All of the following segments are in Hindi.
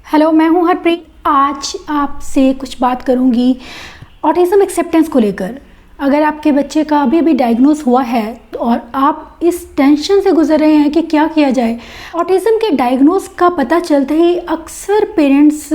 हेलो, मैं हूँ हरप्रीत। आज आपसे कुछ बात करूँगी ऑटिज़म एक्सेप्टेंस को लेकर। अगर आपके बच्चे का अभी डायग्नोस हुआ है और आप इस टेंशन से गुजर रहे हैं कि क्या किया जाए, ऑटिज़म के डायग्नोस का पता चलते ही अक्सर पेरेंट्स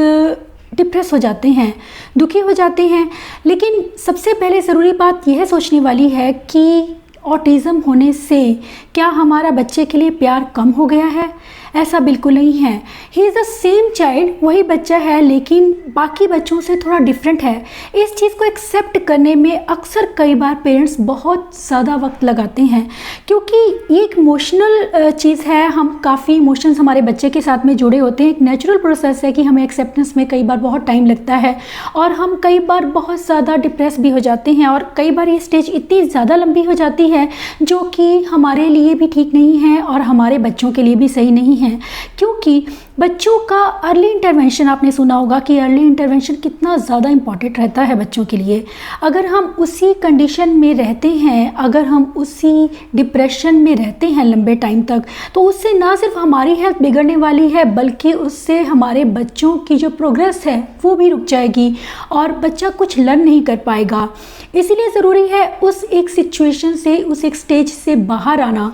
डिप्रेस हो जाते हैं, दुखी हो जाते हैं। लेकिन सबसे पहले ज़रूरी बात यह सोचने वाली है कि ऑटिज़म होने से क्या हमारा बच्चे के लिए प्यार कम हो गया है? ऐसा बिल्कुल नहीं है। He is the same child, वही बच्चा है, लेकिन बाकी बच्चों से थोड़ा डिफरेंट है। इस चीज़ को एक्सेप्ट करने में अक्सर कई बार पेरेंट्स बहुत ज़्यादा वक्त लगाते हैं, क्योंकि ये एक इमोशनल चीज़ है। हम काफ़ी इमोशंस हमारे बच्चे के साथ में जुड़े होते हैं। एक नेचुरल प्रोसेस है कि हमें एक्सेप्टेंस में कई बार बहुत टाइम लगता है और हम कई बार बहुत ज़्यादा डिप्रेस भी हो जाते हैं। और कई बार ये स्टेज इतनी ज़्यादा लंबी हो जाती है जो कि हमारे लिए भी ठीक नहीं है और हमारे बच्चों के लिए भी सही नहीं है। क्योंकि बच्चों का अर्ली इंटरवेंशन, आपने सुना होगा कि अर्ली इंटरवेंशन कितना ज़्यादा इम्पॉर्टेंट रहता है बच्चों के लिए। अगर हम उसी कंडीशन में रहते हैं, अगर हम उसी डिप्रेशन में रहते हैं लंबे टाइम तक, तो उससे ना सिर्फ हमारी हेल्थ बिगड़ने वाली है, बल्कि उससे हमारे बच्चों की जो प्रोग्रेस है वो भी रुक जाएगी और बच्चा कुछ लर्न नहीं कर पाएगा। इसीलिए ज़रूरी है उस एक सिचुएशन से, उस एक स्टेज से बाहर आना,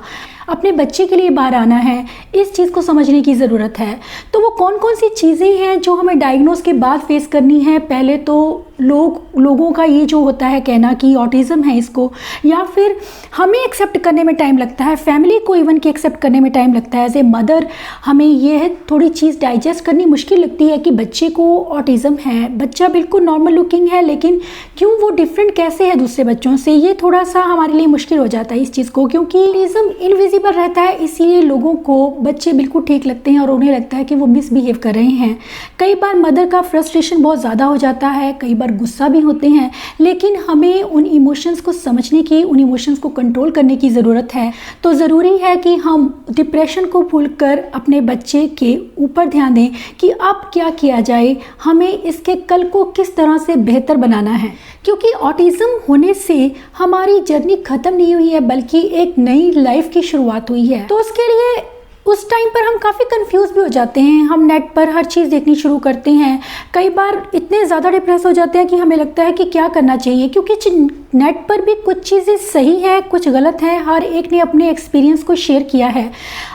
अपने बच्चे के लिए बाहर आना है। इस चीज़ को समझने की ज़रूरत है। तो वो कौन कौन सी चीज़ें हैं जो हमें डायग्नोस के बाद फेस करनी है? पहले तो लोगों का ये जो होता है कहना कि ऑटिज़म है इसको, या फिर हमें एक्सेप्ट करने में टाइम लगता है, फैमिली को इवन कि एक्सेप्ट करने में टाइम लगता है। एज ए मदर हमें यह थोड़ी चीज़ डाइजेस्ट करनी मुश्किल लगती है कि बच्चे को ऑटिज़म है। बच्चा बिल्कुल नॉर्मल लुकिंग है, लेकिन क्यों वो डिफरेंट कैसे है दूसरे बच्चों से, ये थोड़ा सा हमारे लिए मुश्किल हो जाता है इस चीज़ को। क्योंकि ऑटिज़म इनविजिबल रहता है, इसीलिए लोगों को बच्चे बिल्कुल ठीक लगते हैं और उन्हें लगता है कि वो मिसबिहेव कर रहे हैं। कई बार मदर का फ्रस्ट्रेशन बहुत ज़्यादा हो जाता है, कई बार गुस्सा भी होते हैं, लेकिन हमें उन इमोशंस को समझने की, उन इमोशंस को कंट्रोल करने की ज़रूरत है। तो ज़रूरी है कि हम डिप्रेशन को भूलकर अपने बच्चे के ऊपर ध्यान दें कि अब क्या किया जाए, हमें इसके कल को किस तरह से बेहतर बनाना है। क्योंकि ऑटिज़म होने से हमारी जर्नी ख़त्म नहीं हुई है, बल्कि एक नई लाइफ की शुरुआत हुई है। तो उसके लिए उस टाइम पर हम काफ़ी कंफ्यूज भी हो जाते हैं। हम नेट पर हर चीज़ देखनी शुरू करते हैं। कई बार इतने ज़्यादा डिप्रेस हो जाते हैं कि हमें लगता है कि क्या करना चाहिए, क्योंकि नेट पर भी कुछ चीज़ें सही हैं, कुछ गलत हैं। हर एक ने अपने एक्सपीरियंस को शेयर किया है।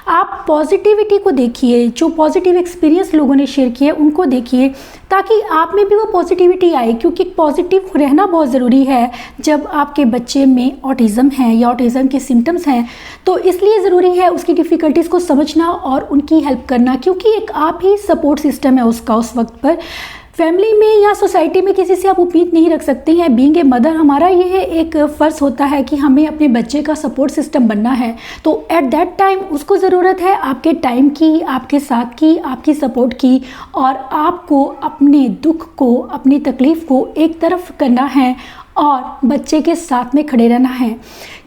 आप पॉजिटिविटी को देखिए, जो पॉजिटिव एक्सपीरियंस लोगों ने शेयर किए उनको देखिए, ताकि आप में भी वो पॉजिटिविटी आए। क्योंकि पॉजिटिव रहना बहुत ज़रूरी है जब आपके बच्चे में ऑटिज़म है या ऑटिज़म के सिम्टम्स हैं। तो इसलिए ज़रूरी है उसकी डिफ़िकल्टीज़ को समझना और उनकी हेल्प करना, क्योंकि एक आप ही सपोर्ट सिस्टम है उसका उस वक्त पर। फैमिली में या सोसाइटी में किसी से आप उम्मीद नहीं रख सकते हैं। बीइंग ए मदर हमारा यह एक फ़र्ज़ होता है कि हमें अपने बच्चे का सपोर्ट सिस्टम बनना है। तो एट दैट टाइम उसको ज़रूरत है आपके टाइम की, आपके साथ की, आपकी सपोर्ट की। और आपको अपने दुख को, अपनी तकलीफ़ को एक तरफ करना है और बच्चे के साथ में खड़े रहना है।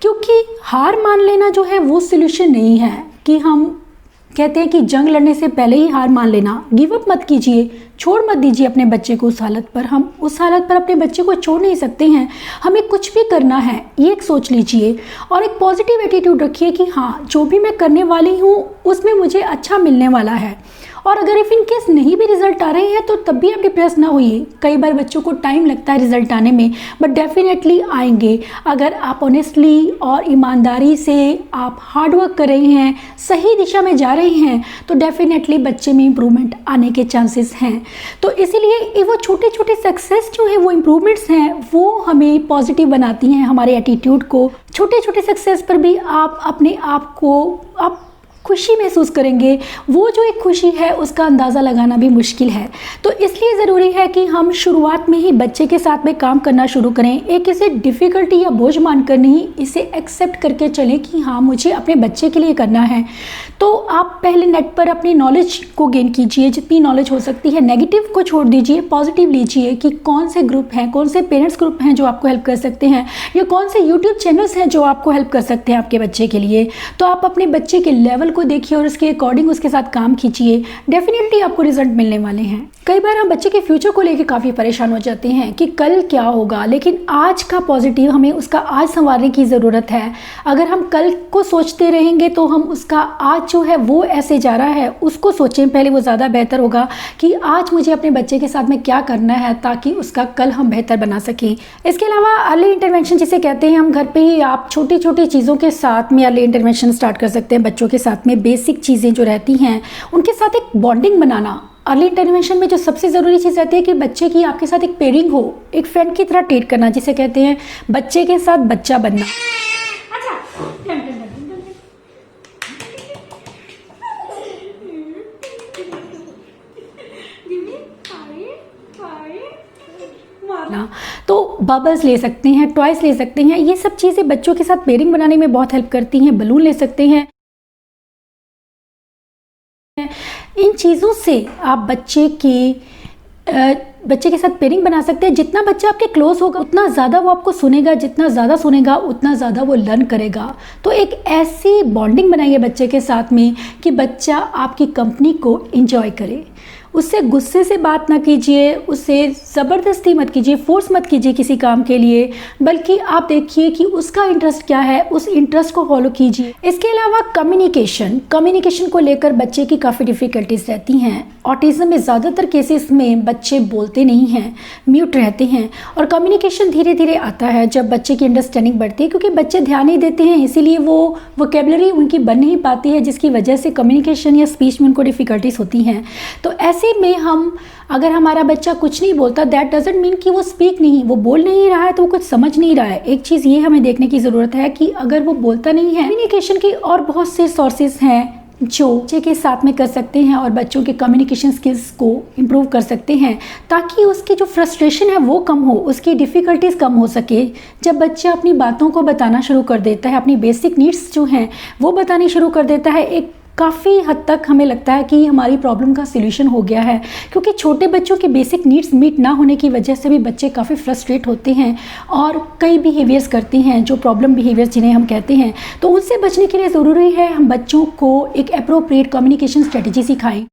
क्योंकि हार मान लेना जो है वो सोल्यूशन नहीं है। कि हम कहते हैं कि जंग लड़ने से पहले ही हार मान लेना। गिव अप मत कीजिए, छोड़ मत दीजिए अपने बच्चे को उस हालत पर। हम उस हालत पर अपने बच्चे को छोड़ नहीं सकते हैं, हमें कुछ भी करना है, ये एक सोच लीजिए। और एक पॉजिटिव एटीट्यूड रखिए कि हाँ, जो भी मैं करने वाली हूँ उसमें मुझे अच्छा मिलने वाला है। और अगर इफ़ इन केस नहीं भी रिजल्ट आ रहे हैं तो तब भी आप डिप्रेस ना होइए। कई बार बच्चों को टाइम लगता है रिजल्ट आने में, बट डेफिनेटली आएंगे। अगर आप ऑनेस्टली और ईमानदारी से आप हार्डवर्क कर रहे हैं, सही दिशा में जा रहे हैं, तो डेफिनेटली बच्चे में इम्प्रूवमेंट आने के चांसेस हैं। तो इसीलिए वो छोटे छोटे सक्सेस जो है, वो इम्प्रूवमेंट्स हैं, वो हमें पॉजिटिव बनाती हैं, हमारे एटीट्यूड को। छोटे छोटे सक्सेस पर भी आप अपने आप को आप खुशी महसूस करेंगे। वो जो एक खुशी है उसका अंदाज़ा लगाना भी मुश्किल है। तो इसलिए ज़रूरी है कि हम शुरुआत में ही बच्चे के साथ में काम करना शुरू करें। एक इसे डिफ़िकल्टी या बोझ मानकर नहीं, इसे एक्सेप्ट करके चलें कि हाँ, मुझे अपने बच्चे के लिए करना है। तो आप पहले नेट पर अपनी नॉलेज को गेन कीजिए, जितनी नॉलेज हो सकती है। नेगेटिव को छोड़ दीजिए, पॉजिटिव लीजिए कि कौन से ग्रुप हैं, कौन से पेरेंट्स ग्रुप हैं जो आपको हेल्प कर सकते हैं, या कौन से यूट्यूब चैनल्स हैं जो आपको हेल्प कर सकते हैं आपके बच्चे के लिए। तो आप अपने बच्चे के लेवल को देखिए और उसके अकॉर्डिंग उसके साथ काम कीजिए, डेफिनेटली आपको रिजल्ट मिलने वाले हैं। कई बार हम बच्चे के फ्यूचर को लेकर काफ़ी परेशान हो जाते हैं कि कल क्या होगा, लेकिन आज का पॉजिटिव, हमें उसका आज संवारने की ज़रूरत है। अगर हम कल को सोचते रहेंगे तो हम उसका आज जो है वो ऐसे जा रहा है उसको सोचें पहले, वो ज़्यादा बेहतर होगा कि आज मुझे अपने बच्चे के साथ में क्या करना है ताकि उसका कल हम बेहतर बना सकें। इसके अलावा अर्ली इंटरवेंशन जिसे कहते हैं, हम घर पे ही आप छोटी छोटी चीज़ों के साथ में अर्ली इंटरवेंशन स्टार्ट कर सकते हैं। बच्चों के साथ में बेसिक चीज़ें जो रहती हैं उनके साथ एक बॉन्डिंग बनाना। अर्ली इंटरवेंशन में जो सबसे ज़रूरी चीज़ रहती है कि बच्चे की आपके साथ एक पेयरिंग हो, एक फ्रेंड की तरह ट्रीट करना, जिसे कहते हैं बच्चे के साथ बच्चा बनना। तो बबल्स ले सकते हैं, टॉयस ले सकते हैं, ये सब चीज़ें बच्चों के साथ पेयरिंग बनाने में बहुत हेल्प करती हैं। बलून ले सकते हैं। इन चीज़ों से आप बच्चे के साथ पेयरिंग बना सकते हैं। जितना बच्चा आपके क्लोज होगा उतना ज़्यादा वो आपको सुनेगा, जितना ज़्यादा सुनेगा उतना ज़्यादा वो लर्न करेगा। तो एक ऐसी बॉन्डिंग बनाइए बच्चे के साथ में कि बच्चा आपकी कंपनी को एंजॉय करे। उससे गुस्से से बात ना कीजिए, उससे ज़बरदस्ती मत कीजिए, फोर्स मत कीजिए किसी काम के लिए, बल्कि आप देखिए कि उसका इंटरेस्ट क्या है, उस इंटरेस्ट को फॉलो कीजिए। इसके अलावा कम्युनिकेशन को लेकर बच्चे की काफ़ी डिफ़िकल्टीज रहती हैं। ऑटिज़म में ज़्यादातर केसेस में बच्चे बोलते नहीं हैं, म्यूट रहते हैं, और कम्युनिकेशन धीरे धीरे आता है जब बच्चे की अंडरस्टैंडिंग बढ़ती है, क्योंकि बच्चे ध्यान नहीं देते हैं, इसीलिए वो वोकेबलरी उनकी बन नहीं पाती है, जिसकी वजह से कम्युनिकेशन या स्पीच में उनको डिफ़िकल्टीज होती हैं। तो ऐसे में अगर हमारा बच्चा कुछ नहीं बोलता, दैट डजंट मीन कि वो स्पीक नहीं, वो बोल नहीं रहा है तो वो कुछ समझ नहीं रहा है। एक चीज़ ये हमें देखने की ज़रूरत है कि अगर वो बोलता नहीं है, कम्युनिकेशन की और बहुत से सोर्सेज हैं जो बच्चे के साथ में कर सकते हैं और बच्चों के कम्युनिकेशन स्किल्स को इम्प्रूव कर सकते हैं, ताकि उसकी जो फ्रस्ट्रेशन है वो कम हो, उसकी डिफ़िकल्टीज़ कम हो सके। जब बच्चा अपनी बातों को बताना शुरू कर देता है, अपनी बेसिक नीड्स जो हैं वो बतानी शुरू कर देता है, एक काफ़ी हद तक हमें लगता है कि हमारी प्रॉब्लम का सलूशन हो गया है। क्योंकि छोटे बच्चों के बेसिक नीड्स मीट ना होने की वजह से भी बच्चे काफ़ी फ्रस्ट्रेट होते हैं और कई बिहेवियर्स करते हैं जो प्रॉब्लम बिहेवियर्स जिन्हें हम कहते हैं। तो उनसे बचने के लिए ज़रूरी है हम बच्चों को एक एप्रोप्रिएट कम्युनिकेशन स्ट्रेटजी सिखाएं।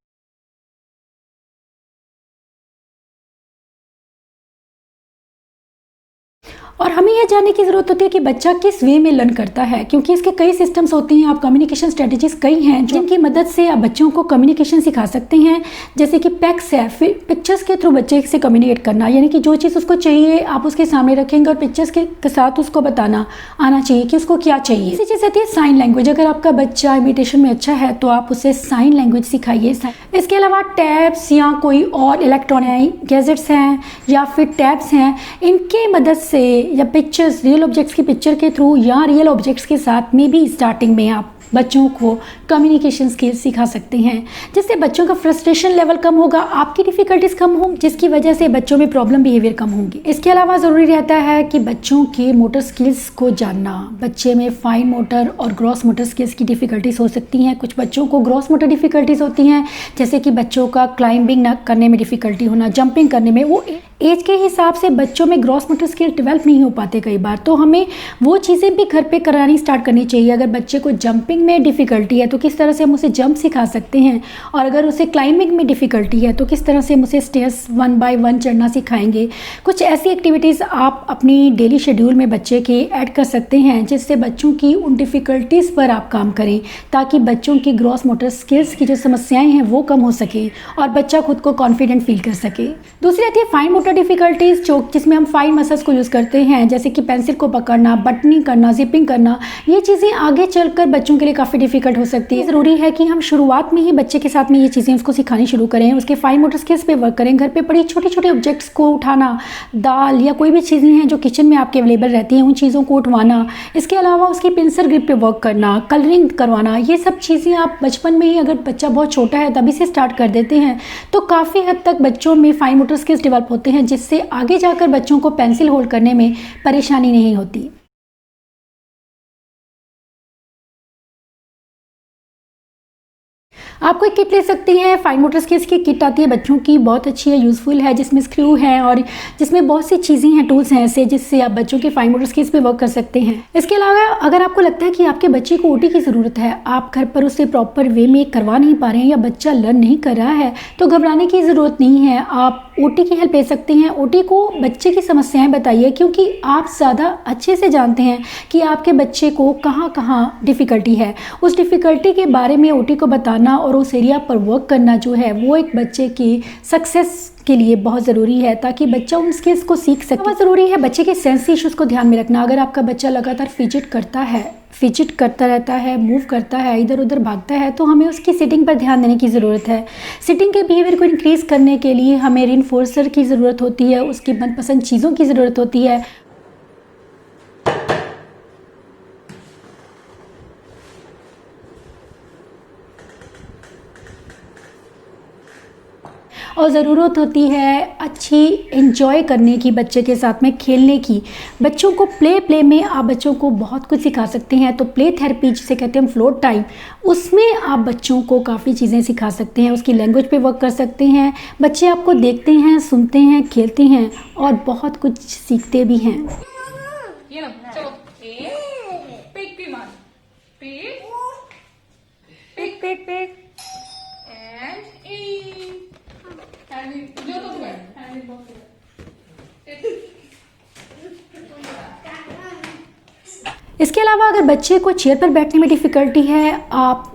और हमें यह जानने की ज़रूरत होती है कि बच्चा किस वे में लर्न करता है, क्योंकि इसके कई सिस्टम्स होती हैं। आप कम्युनिकेशन स्ट्रेटजीज कई हैं जिनकी मदद से आप बच्चों को कम्युनिकेशन सिखा सकते हैं, जैसे कि पैक्स है, फिर पिक्चर्स के थ्रू बच्चे से कम्युनिकेट करना, यानी कि जो चीज़ उसको चाहिए आप उसके सामने रखेंगे और पिक्चर्स के साथ उसको बताना आना चाहिए कि उसको क्या चाहिए। इसी चीज़ आती है साइन लैंग्वेज। अगर आपका बच्चा इमिटेशन में अच्छा है तो आप उसे साइन लैंग्वेज सिखाइए। इसके अलावा टैब्स या कोई और इलेक्ट्रॉनिक गैजेट्स हैं या फिर टैब्स हैं, इनके मदद से या पिक्चर्स, रियल ऑब्जेक्ट्स की पिक्चर के थ्रू या रियल ऑब्जेक्ट्स के साथ में भी स्टार्टिंग में आप बच्चों को कम्युनिकेशन स्किल्स सिखा सकते हैं, जिससे बच्चों का फ्रस्ट्रेशन लेवल कम होगा, आपकी डिफ़िकल्टीज़ कम होंगी, जिसकी वजह से बच्चों में प्रॉब्लम बिहेवियर कम होंगी। इसके अलावा ज़रूरी रहता है कि बच्चों के मोटर स्किल्स को जानना। बच्चे में फाइन मोटर और ग्रॉस मोटर स्किल्स की डिफ़िकल्टीज़ हो सकती हैं। कुछ बच्चों को ग्रॉस मोटर डिफ़िकल्टीज़ होती हैं, जैसे कि बच्चों का क्लाइंबिंग करने में डिफ़िकल्टी होना, जंपिंग करने में। वो एज के हिसाब से बच्चों में ग्रॉस मोटर स्किल डेवलप नहीं हो पाते कई बार, तो हमें वो चीज़ें भी घर पे करानी स्टार्ट करनी चाहिए। अगर बच्चे को जंपिंग में डिफ़िकल्टी है तो किस तरह से हम उसे जंप सिखा सकते हैं, और अगर उसे क्लाइंबिंग में डिफ़िकल्टी है तो किस तरह से हम उसे स्टेयर्स 1 बाय 1 चढ़ना सिखाएंगे। कुछ ऐसी एक्टिविटीज़ आप अपनी डेली शेड्यूल में बच्चे के ऐड कर सकते हैं, जिससे बच्चों की उन डिफ़िकल्टीज़ पर आप काम करें, ताकि बच्चों की ग्रॉस मोटर स्किल्स की जो समस्याएँ हैं वो कम हो सके और बच्चा खुद को कॉन्फिडेंट फील कर सके। दूसरी आती है फाइन मोटर डिफ़िकल्टीज़, जिसमें हम फाइन मसल्स को यूज़ करते हैं, जैसे कि पेंसिल को पकड़ना, बटनिंग करना, जिपिंग करना। ये चीज़ें आगे चलकर बच्चों के लिए काफ़ी डिफ़िकल्ट हो सकती है। ज़रूरी है कि हम शुरुआत में ही बच्चे के साथ में ये चीज़ें उसको सिखानी शुरू करें, उसके फाइन मोटर स्किल्स पे वर्क करें। घर पे पड़ी छोटे छोटे ऑब्जेक्ट्स को उठाना, दाल या कोई भी चीज़ें हैं जो किचन में आपके अवेलेबल रहती हैं, उन चीज़ों को उठवाना। इसके अलावा उसकी पिंसर ग्रिप पे वर्क करना, कलरिंग करवाना, ये सब चीज़ें आप बचपन में ही, अगर बच्चा बहुत छोटा है तभी से स्टार्ट कर देते हैं तो काफ़ी हद तक बच्चों में फाइन मोटर स्किल्स डेवलप होते हैं, जिससे आगे जाकर बच्चों को पेंसिल होल्ड करने में परेशानी नहीं होती। आपको एक किट ले सकती हैं, फाइन मोटर स्किल्स की किट आती है बच्चों की, बहुत अच्छी है, यूज़फुल है, जिसमें स्क्रू है और जिसमें बहुत सी चीज़ें हैं, टूल्स हैं ऐसे जिससे आप बच्चों के फाइन मोटर स्किल्स पे वर्क कर सकते हैं। इसके अलावा अगर आपको लगता है कि आपके बच्चे को ओटी की ज़रूरत है, आप घर पर उसे प्रॉपर वे में करवा नहीं पा रहे हैं या बच्चा लर्न नहीं कर रहा है, तो घबराने की ज़रूरत नहीं है। आप ओटी की हेल्प ले सकते हैं। ओटी को बच्चे की समस्याएं बताइए, क्योंकि आप ज़्यादा अच्छे से जानते हैं कि आपके बच्चे को कहाँ कहाँ डिफ़िकल्टी है। उस डिफ़िकल्टी के बारे में ओटी को बताना और उस एरिया पर वर्क करना जो है वो एक बच्चे की सक्सेस के लिए बहुत ज़रूरी है, ताकि बच्चा उन स्किल्स को सीख सके। बहुत ज़रूरी है बच्चे के सेंस इश्यूज़ को ध्यान में रखना। अगर आपका बच्चा लगातार फिजिट करता रहता है, मूव करता है, इधर उधर भागता है, तो हमें उसकी सिटिंग पर ध्यान देने की ज़रूरत है। सिटिंग के बिहेवियर को इंक्रीज़ करने के लिए हमें रिइंफोर्सर की ज़रूरत होती है, उसकी मनपसंद चीज़ों की ज़रूरत होती है। और ज़रूरत होती है अच्छी एंजॉय करने की, बच्चे के साथ में खेलने की। बच्चों को प्ले में आप बच्चों को बहुत कुछ सिखा सकते हैं। तो प्ले थेरेपी जिसे कहते हैं फ्लोट टाइम, उसमें आप बच्चों को काफ़ी चीज़ें सिखा सकते हैं, उसकी लैंग्वेज पे वर्क कर सकते हैं। बच्चे आपको देखते हैं, सुनते हैं, खेलते हैं और बहुत कुछ सीखते भी हैं। ये ना, चलो पिक भी मार, पिक पिक पिक पिक एंड ई जो तो बैठ इसके अलावा अगर बच्चे को चेयर पर बैठने में डिफ़िकल्टी है, आप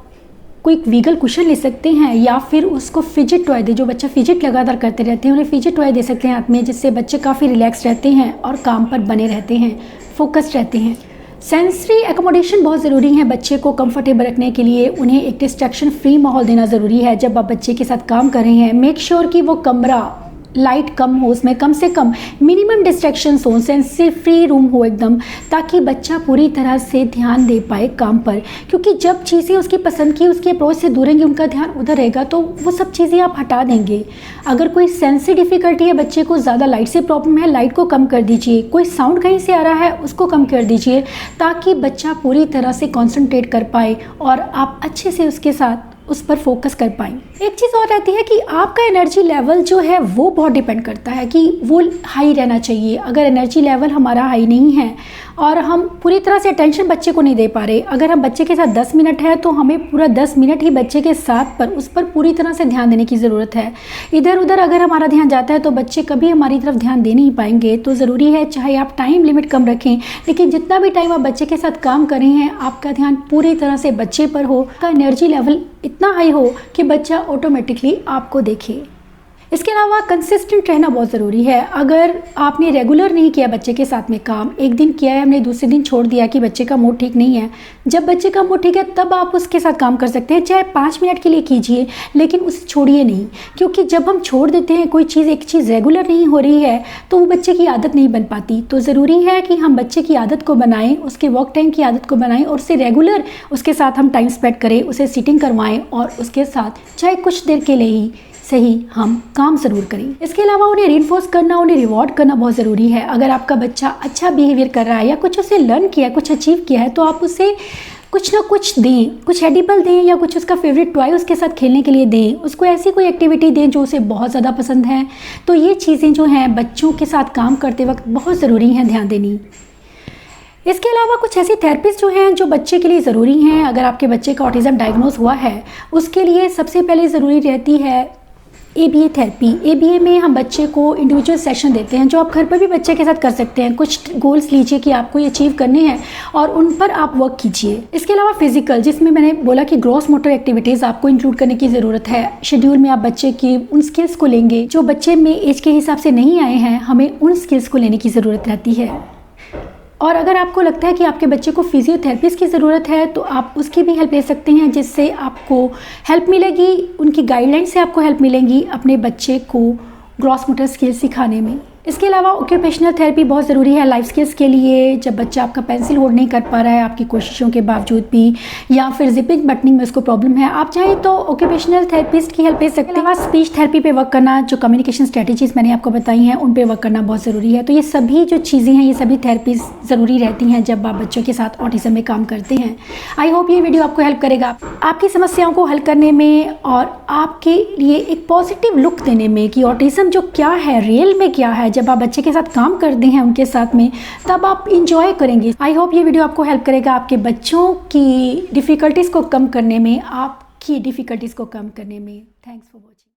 कोई व्हीगल कुशन ले सकते हैं या फिर उसको फिजिट टॉय दे। जो बच्चा फिजिट लगातार करते रहते हैं उन्हें फिजिट टॉय दे सकते हैं हाथ में, जिससे बच्चे काफ़ी रिलैक्स रहते हैं और काम पर बने रहते हैं, फोकस्ड रहते हैं। सेंसरी एकोमोडेशन बहुत ज़रूरी है बच्चे को कंफर्टेबल रखने के लिए। उन्हें एक डिस्ट्रैक्शन फ्री माहौल देना ज़रूरी है। जब आप बच्चे के साथ काम कर रहे हैं, मेक श्योर कि वो कमरा लाइट कम हो, उसमें कम से कम मिनिमम डिस्ट्रैक्शंस हो, सेंसरी फ्री रूम हो एकदम, ताकि बच्चा पूरी तरह से ध्यान दे पाए काम पर। क्योंकि जब चीज़ें उसकी पसंद की, उसके अप्रोच से दूरेंगी, उनका ध्यान उधर रहेगा, तो वो सब चीज़ें आप हटा देंगे। अगर कोई सेंसरी डिफ़िकल्टी है, बच्चे को ज़्यादा लाइट से प्रॉब्लम है, लाइट को कम कर दीजिए। कोई साउंड कहीं से आ रहा है, उसको कम कर दीजिए, ताकि बच्चा पूरी तरह से कॉन्सेंट्रेट कर पाए और आप अच्छे से उसके साथ उस पर फोकस कर पाएँ। एक चीज़ और रहती है कि आपका एनर्जी लेवल जो है वो बहुत डिपेंड करता है कि वो हाई रहना चाहिए। अगर एनर्जी लेवल हमारा हाई नहीं है और हम पूरी तरह से अटेंशन बच्चे को नहीं दे पा रहे, अगर हम बच्चे के साथ 10 मिनट है तो हमें पूरा 10 मिनट ही बच्चे के साथ पर उस पर पूरी तरह से ध्यान देने की ज़रूरत है। इधर उधर अगर हमारा ध्यान जाता है तो बच्चे कभी हमारी तरफ ध्यान दे नहीं पाएंगे। तो ज़रूरी है, चाहे आप टाइम लिमिट कम रखें, लेकिन जितना भी टाइम आप बच्चे के साथ काम कर रहे हैं, आपका ध्यान पूरी तरह से बच्चे पर हो, का एनर्जी लेवल इतना हाई हो कि बच्चा ऑटोमेटिकली आपको देखे। इसके अलावा कंसिस्टेंट रहना बहुत ज़रूरी है। अगर आपने रेगुलर नहीं किया बच्चे के साथ में काम, एक दिन किया है, हमने दूसरे दिन छोड़ दिया कि बच्चे का मूड ठीक नहीं है, जब बच्चे का मूड ठीक है तब आप उसके साथ काम कर सकते हैं। चाहे 5 मिनट के लिए कीजिए, लेकिन उसे छोड़िए नहीं। क्योंकि जब हम छोड़ देते हैं कोई चीज़, एक चीज़ रेगुलर नहीं हो रही है, तो वो बच्चे की आदत नहीं बन पाती। तो ज़रूरी है कि हम बच्चे की आदत को बनाएं, उसके वर्क टाइम की आदत को बनाएं और उससे रेगुलर उसके साथ हम टाइम स्पेंड करें, उसे सिटिंग करवाएं और उसके साथ चाहे कुछ देर के लिए ही सही हम काम ज़रूर करें। इसके अलावा उन्हें रिइंफोर्स करना, उन्हें रिवॉर्ड करना बहुत ज़रूरी है। अगर आपका बच्चा अच्छा बिहेवियर कर रहा है या कुछ उसे लर्न किया है, कुछ अचीव किया है, तो आप उसे कुछ ना कुछ दें, कुछ एडिबल दें या कुछ उसका फेवरेट टॉय उसके साथ खेलने के लिए दें, उसको ऐसी कोई एक्टिविटी दें जो उसे बहुत ज़्यादा पसंद है। तो ये चीज़ें जो हैं बच्चों के साथ काम करते वक्त बहुत ज़रूरी हैं ध्यान देनी। इसके अलावा कुछ ऐसी थेरेपीज जो हैं जो बच्चे के लिए ज़रूरी हैं। अगर आपके बच्चे का ऑटिज़म डायग्नोज हुआ है, उसके लिए सबसे पहले ज़रूरी रहती है ABA थेरेपी। ABA में हम बच्चे को इंडिविजुअल सेशन देते हैं, जो आप घर पर भी बच्चे के साथ कर सकते हैं। कुछ गोल्स लीजिए कि आपको ये अचीव करने हैं और उन पर आप वर्क कीजिए। इसके अलावा फिजिकल, जिसमें मैंने बोला कि ग्रॉस मोटर एक्टिविटीज़ आपको इंक्लूड करने की ज़रूरत है। शेड्यूल में आप बच्चे की उन स्किल्स को लेंगे जो बच्चे में एज के हिसाब से नहीं आए हैं, हमें उन स्किल्स को लेने की ज़रूरत रहती है। और अगर आपको लगता है कि आपके बच्चे को फिजियोथेरेपिस्ट की ज़रूरत है, तो आप उसकी भी हेल्प ले सकते हैं, जिससे आपको हेल्प मिलेगी, उनकी गाइडलाइन से आपको हेल्प मिलेगी अपने बच्चे को ग्रॉस मोटर स्किल्स सिखाने में। इसके अलावा ऑक्यूपेशनल थेरेपी बहुत ज़रूरी है लाइफ स्किल्स के लिए। जब बच्चा आपका पेंसिल होल्ड नहीं कर पा रहा है आपकी कोशिशों के बावजूद भी, या फिर जिपिंग बटनिंग में उसको प्रॉब्लम है, आप चाहें तो ऑक्यूपेशनल थेरेपिस्ट की हेल्प ले सकते हैं। स्पीच थेरेपी पे वर्क करना, जो कम्युनिकेशन स्ट्रेटजीज मैंने आपको बताई हैं उन पे वर्क करना बहुत ज़रूरी है। तो ये सभी जो चीज़ें हैं, ये सभी थेरेपीज ज़रूरी रहती हैं जब आप बच्चों के साथ ऑटिज़म में काम करते हैं। आई होप ये वीडियो आपको हेल्प करेगा आपकी समस्याओं को हल करने में और आपके लिए एक पॉजिटिव लुक देने में कि ऑटिज़म जो क्या है, रियल में क्या है। जब आप बच्चे के साथ काम करते हैं उनके साथ में, तब आप इंजॉय करेंगे। आई होप ये वीडियो आपको हेल्प करेगा आपके बच्चों की डिफ़िकल्टीज़ को कम करने में, आपकी डिफ़िकल्टीज़ को कम करने में। Thanks for